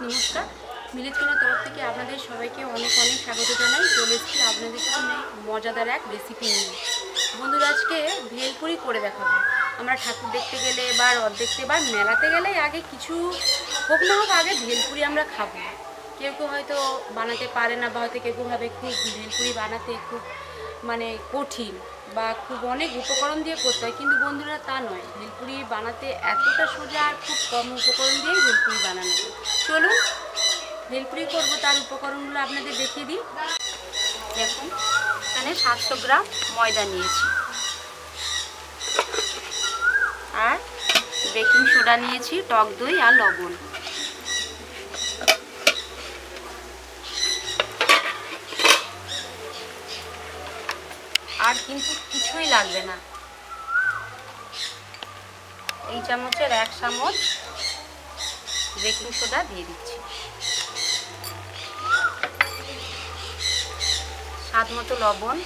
নমস্কার, মিলেট কিনার তরফ থেকে আপনাদের সবাইকে অনেক অনেক স্বাগত জানাই। চলে এসেছি আপনাদের সামনে মজাদার এক রেসিপি নিয়ে। বন্ধুরা, আজকে ভেলপুরি করে দেখাবো। আমরা ঠাকুর দেখতে গেলে বা রথ দেখতে বা মেলাতে গেলে আগে কিছু হোক না হোক আগে ভেলপুরি আমরা খাবো। কেউ কেউ হয়তো বানাতে পারে না, বা হয়তো কেউ কেউ ভাবে খুব ভেলপুরি বানাতে খুব কঠিন বা খুব অনেক উপকরণ দিয়ে করতে হয়, কিন্তু বন্ধুরা তা নয়। ভেলপুরি বানাতে এতটা সোজা আর খুব কম উপকরণ দিয়েই ভেলপুরি বানানো। চলুন ভেলপুরি করবো, তার উপকরণগুলো আপনাদের দেখিয়ে দিই। দেখুন, এখানে 700 গ্রাম ময়দা নিয়েছি, আর বেকিং সোডা নিয়েছি, টক দই আর লবণ। আর কিন্তু কিছুই লাগবে না। এই চামচের 1 চামচ বেকিং সোডা দিয়ে দিচ্ছি, স্বাদ মতো লবণ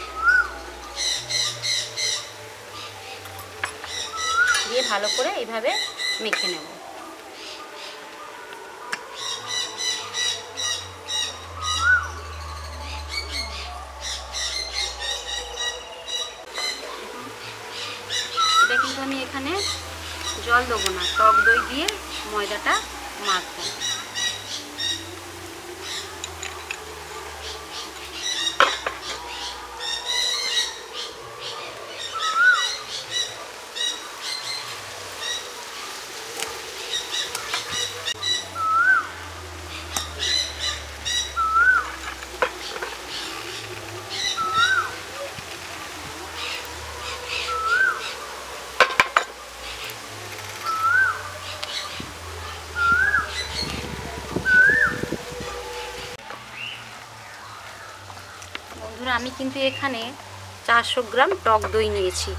দিয়ে ভালো করে এইভাবে মেখে নেব। এটা কিন্তু আমি এখানে জল দেবো না, টক দই দিয়ে ময়দাটা মাখবো। বন্ধুরা, আমি কিন্তু এখানে 400 গ্রাম টক দই নিয়েছি।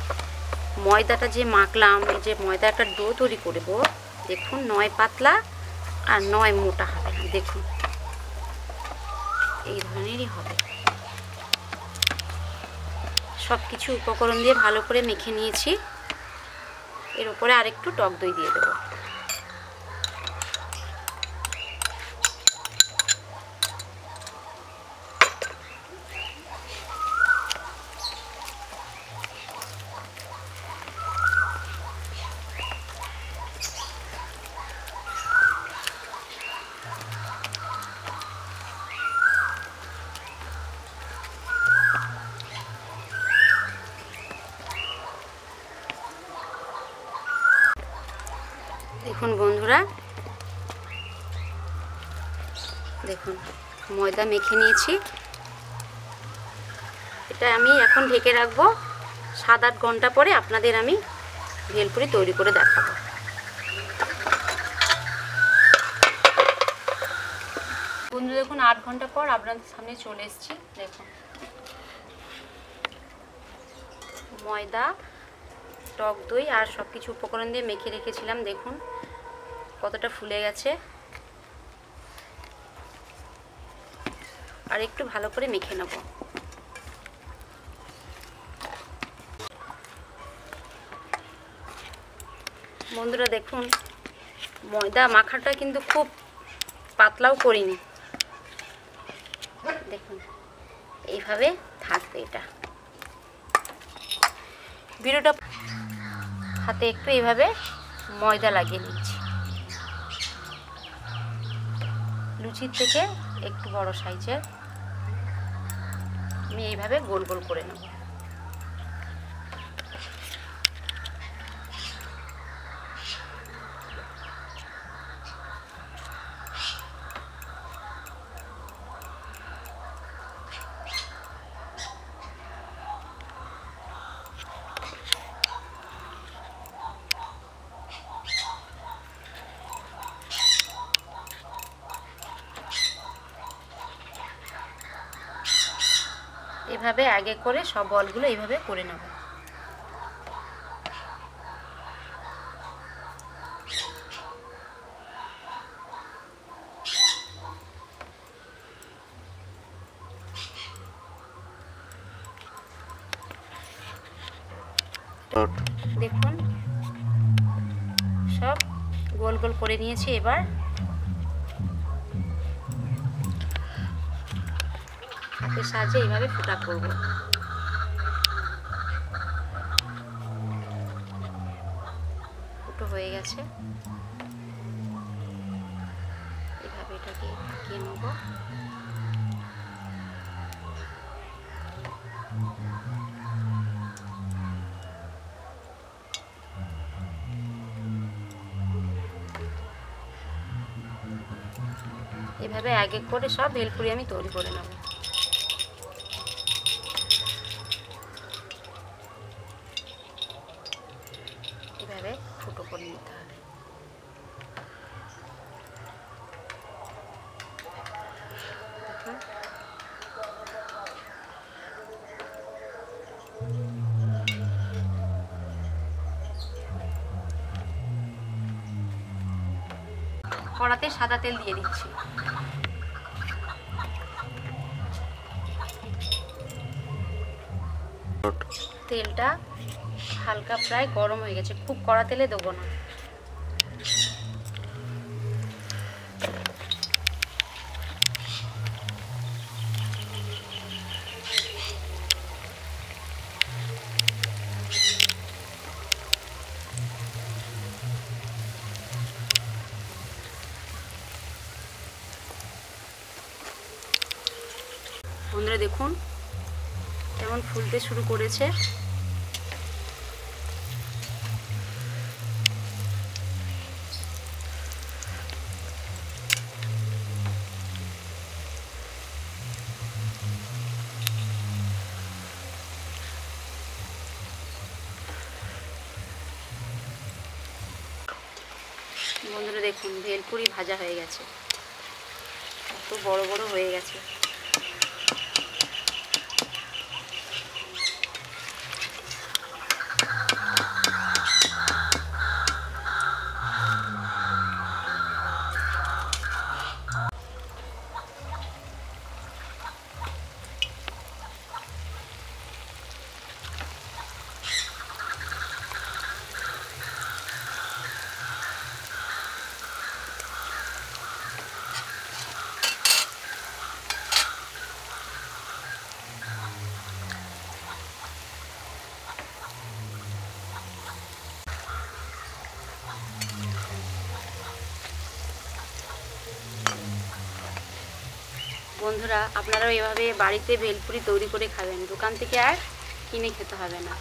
ময়দাটা যে মাখলাম, এই যে ময়দা একটা ডো তৈরি করব, দেখুন 9 পাতলা আর 9 মোটা হবে না। দেখুন এই ধরনেরই হবে। সব কিছু উপকরণ দিয়ে ভালো করে মেখে নিয়েছি। এর উপরে আরেকটু টক দই দিয়ে দেবো। দেখুন বন্ধুরা, দেখুন ময়দা মেখে নিয়েছি। এটা আমি এখন ঢেকে রাখবো। 7-8 ঘন্টা পরে আপনাদের আমি ভেলপুরি তৈরি করে দেখাবো। বন্ধু দেখুন, 8 ঘন্টা পর আপনাদের সামনে চলে এসেছি। দেখুন ময়দা, টক দই আর সব কিছু উপকরণ দিয়ে মেখে রেখেছিলাম। দেখুন কতটা ফুলে গেছে। আর একটু ভালো করে মেখে নেব। বন্ধুরা দেখুন, ময়দা মাখাটা কিন্তু খুব পাতলাও করিনি। দেখুন এইভাবে থাকবে। এটা ভিডিওটা হাতে একটু এইভাবে ময়দা লাগিয়ে নিচ্ছি। লুচির থেকে একটু বড় সাইজের আমি এইভাবে গোল গোল করে নেব। এভাবে আগে করে সব বলগুলো এইভাবে করে নেব। দেখুন সব গোল গোল করে নিয়েছি। এবার এর সাহায্যে এইভাবে ফুটা করব। ফুটো হয়ে গেছে, এইভাবে এটাকে ঢুকিয়ে নেব। এভাবে এক এক করে সব ভেলপুরি আমি তৈরি করে নেব। এভাবে ফুটো করে নিতে হবে। কড়াতে সাদা তেল দিয়ে দিচ্ছি। তেলটা হালকা প্রায় গরম হয়ে গেছে, খুব কড়া তেলে দেবো না। বন্ধুরা দেখুন কেমন ফুলতে শুরু করেছে। বন্ধুরা দেখুন ভেলপুরি ভাজা হয়ে গেছে, কত বড় বড় হয়ে গেছে। বন্ধুরা আপনারাও এভাবে বাড়িতে ভেলপুরি তৈরি করে খাবেন, দোকান থেকে আর কিনে খেতে হবে না।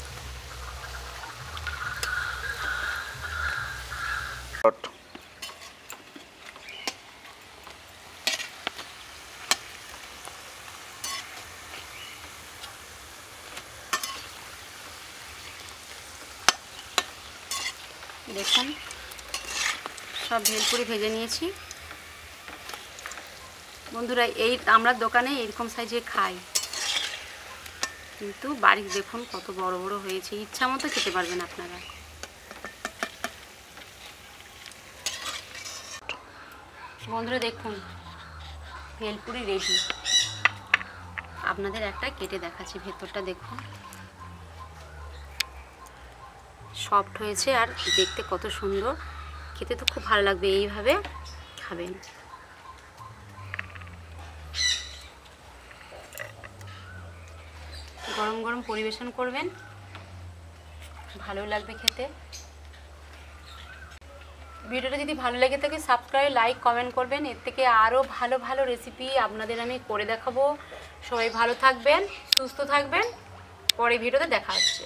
দেখুন সব ভেলপুরি ভেজে নিয়েছি। বন্ধুরা আমরা দোকানে এরকম সাইজে খাই, কিন্তু বাড়ি দেখুন কত বড় বড় হয়েছে, ইচ্ছা মতো খেতে পারবেন আপনারা। বন্ধুরা দেখুন ভেলপুরি রেডি। আপনাদের একটা কেটে দেখাচ্ছি, ভেতরটা দেখুন সফট হয়েছে আর দেখতে কত সুন্দর, খেতে তো খুব ভালো লাগবে। এইভাবে খাবেন। গরম গরম পরিবেশন করবেন, ভালো লাগবে খেতে। ভিডিওটা যদি ভালো লেগে থাকে সাবস্ক্রাইব লাইক কমেন্ট করবেন, এর থেকে আরও ভালো ভালো রেসিপি আপনাদের আমি করে দেখাবো। সবাই ভালো থাকবেন, সুস্থ থাকবেন, পরে ভিডিওতে দেখা হচ্ছে।